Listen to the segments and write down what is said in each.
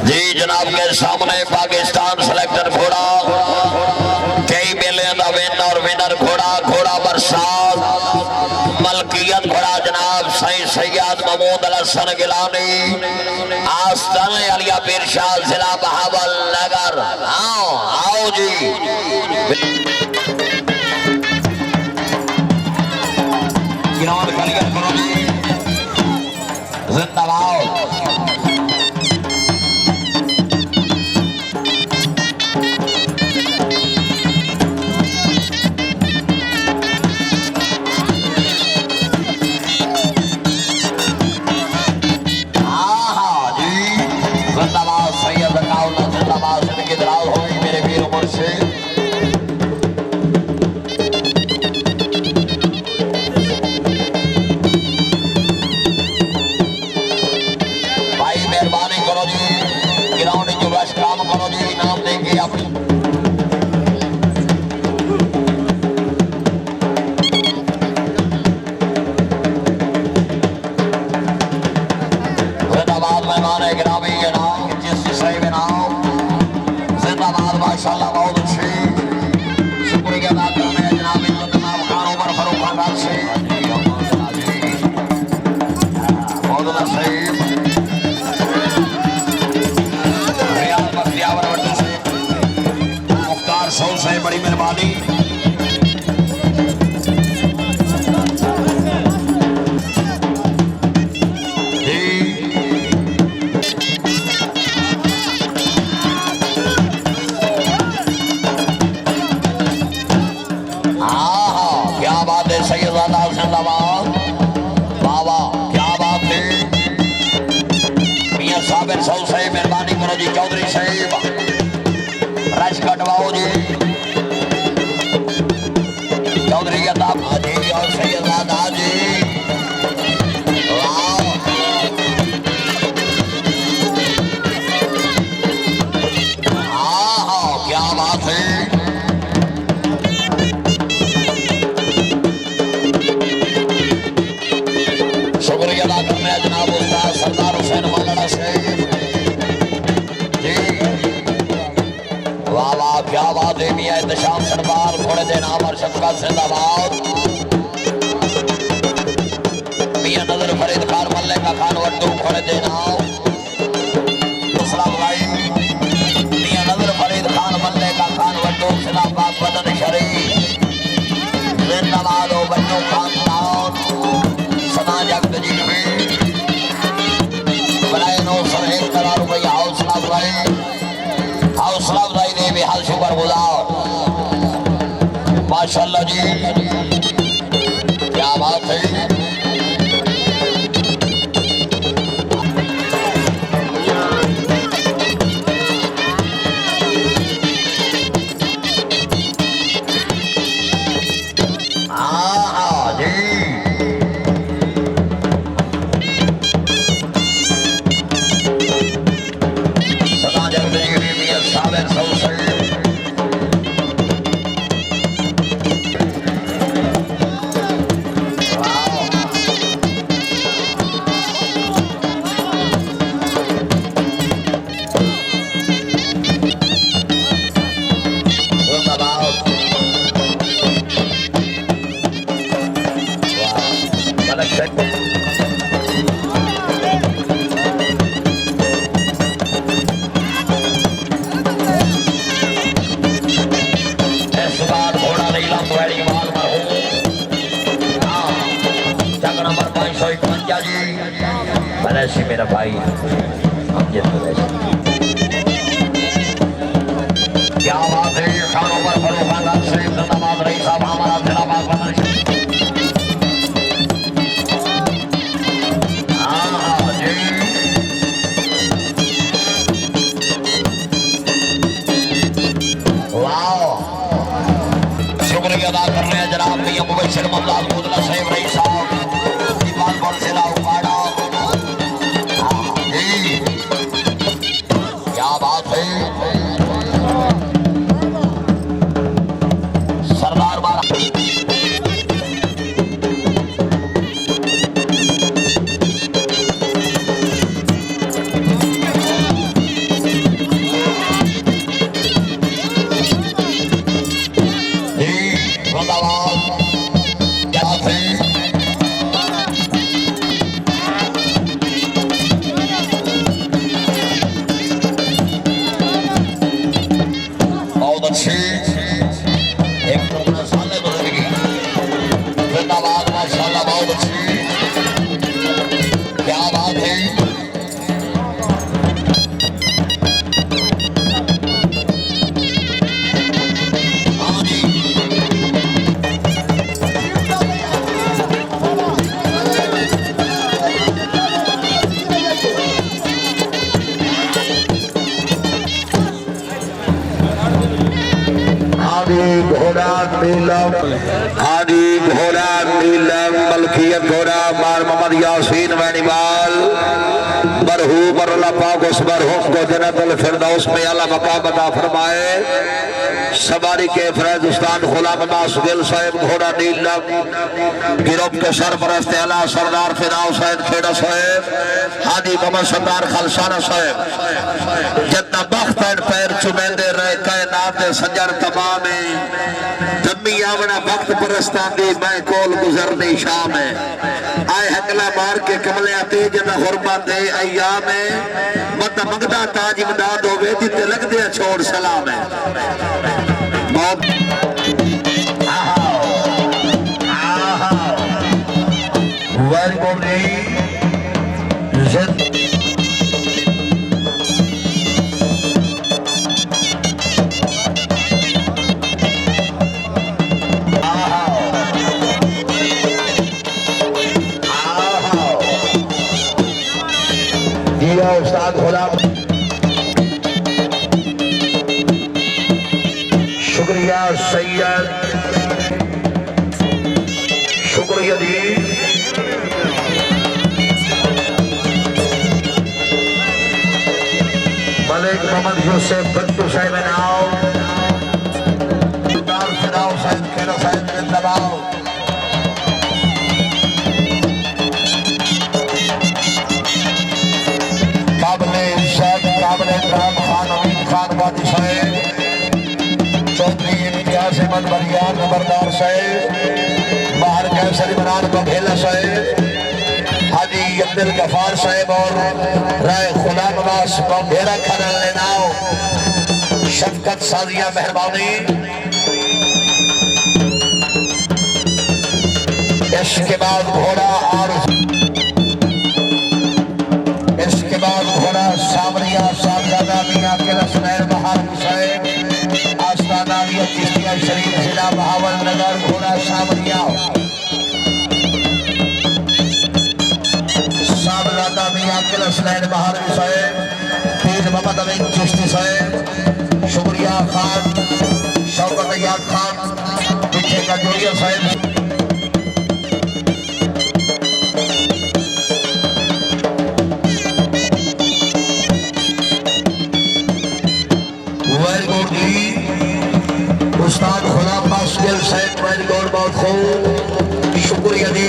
जी जनाब के सामने पाकिस्तान सेलेक्टर घोड़ा कई मेले का विन और विनर घोड़ा घोड़ा बरसात मलकियत घोड़ा जनाब सही सैयद महमूद अल हसन गिलानी आस्तान अलिया पीरशाह जिला बहावल नगर। आओ जी ग्राउंड क्लियर करो जी जिंदाबाद। माशाल्लाह बहुत अच्छी शुक्रिया अदा करने हैं जनाब इंतजाम खान उमर फरूक खान से बहुत सही रियाज बख्तियार वर्दी से मुख्तार सौ से बड़ी मेहरबानी। बाबा क्या बात है मियां साबिर सौ से मेहरबानी करो जी चौधरी साहिब रश कटवाओ जी चौधरी अदाब जी और सैयदादा जी क्या बात है जनाब उस्ताद सरदार हुसैन मौलाना से जी वाह वाह क्या बात है मियां इंतशाम सरदार घोड़े दे नाम और शफकत जिंदाबाद। मियां नजर फरीद खान मल्ले का खान वड्डू घोड़े दे नाम दूसरा भाई मियां नजर फरीद खान मल्ले का खान वड्डू सिलाबाद बदन शरीफ जिंदाबाद हो बच्चों खानदान समाज अब्द जी में हौसला अफजाई दे बेहाल शुक्र गुजार माशाल्लाह जी क्या बात है। मेरा भाई क्या बात है खानों पर फरूखान से जिंदाबाद रही साहब हमारा जिलाबाद बदन शुक्रिया अदा कर रहे हैं जनाब मियां मुबशर ममदाद मुदला साहिब रही साहब इमानपुर जिला उपाड़ा। क्या बात है सरदार बारा अच्छी एक टुकड़ा साले बदलेगी जिंदाबाद माशाल्लाह बहुत अच्छी क्या बात है घोड़ा नीलम हादी घोड़ा नीलम मलकियत घोड़ा मार मोहम्मद यासीन वैनीवाल बरहू बरला पाक उस बरहूम को जन्नतुल फिरदौस में आला मकाम अता फरमाए सवारी के फैज उस्ताद गुलाम अब्बास गिल साहब घोड़ा नीलम गिरोह के सरपरस्त आला सरदार फिदाउ सैयद खेड़ा साहब हादी मोहम्मद सरदार खालसाना साहब जितना बख्त एंड पैर चुमेंदे रहे कायनात सजर तमाम जम्मी आवना वक्त परस्तांदी मैं कोल गुजरनी शाम है आए हकला मार के कमलिया तेज न हुरमा दे अय्याम है मत मंगदा ताज इमदाद होवे जिते लगदे छोड़ सलाम है मौत वेरी गुड उस्ताद गुलाम शुक्रिया सैयद शुक्रिया जी मलिक मोहम्मद यूसुफ बट्टू साहब नाव फिदाउ साहब खेड़ा साहब जिंदाबाद इमरान खान अमीन खान वादी साहब चौधरी इम्तियाज अहमद बरियार नंबरदार साहब बाहर कैसर इमरान बघेला साहब हाजी अब्दुल गफार साहब और राय गुलाम अब्बास बंधेरा खनल नाव शफकत साजिया मेहरबानी इसके बाद घोड़ा और इसके बाद घोड़ा सावरिया साहबजादा मियां के लसनैर बहार साहब आस्ताना चिश्तिया शरीफ जिला बहावलनगर घोड़ा सावरिया साहबजादा मियां के लसनैर बहार साहब पीर मोहम्मद अमीन चिश्ती साहब शुक्रिया खान शौकत अय्याब खान पीछे का जोड़िया साहब उस्ताद गुलाम अब्बास गिल साहब वेरी गुड बहुत खूब शुक्रिया जी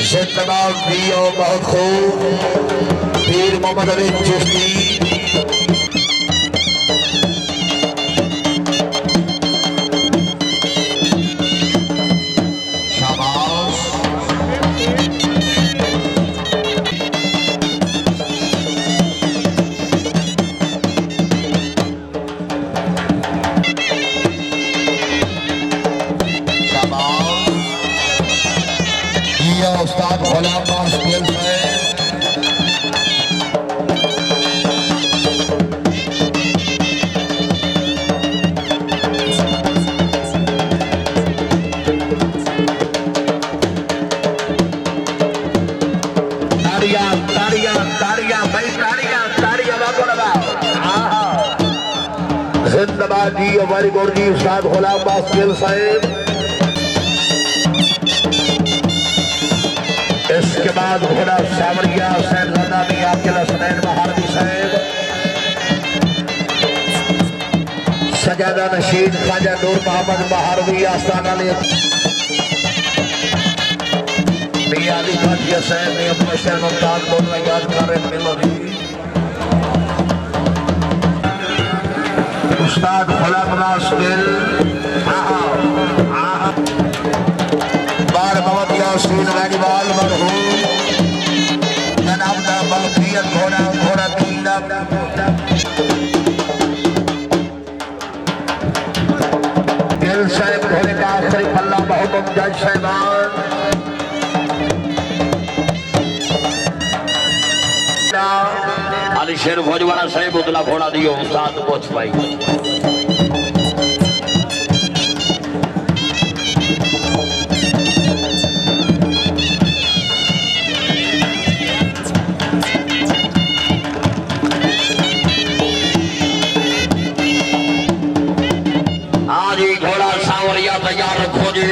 जिंदाबाद भी और बहुत खूब पीर मोहम्मद अमीन चिश्ती उस्ताद गुलाम अब्बास गिल तारियां तारियां तारियां भाई तारियां तारियां बाबू जिंदाबाद जी वेरी गुड जी उस्ताद गुलाम अब्बास गिल साहब इसके बाद घोड़ा सावरिया साहबजादा मियां के लसनैर बहार साहब सजादा नशीद ख्वाजा नूर मोहम्मद बहारवी आस्ताना मियां अली खाजिया साहब ने अपने शहर मुमताज बोलना याद कर रहे मिलोरी उस्ताद गुलाम अब्बास गिल बार मोहम्मद यासीन वैनीवाल घोड़े का आखिरी पल्ला बहुत जज साहबान अली शेर भोजवाना साहेब उतला घोड़ा दियो उस्ताद कोच भाई आज ही घोड़ा सांवरिया तैयार रखो जी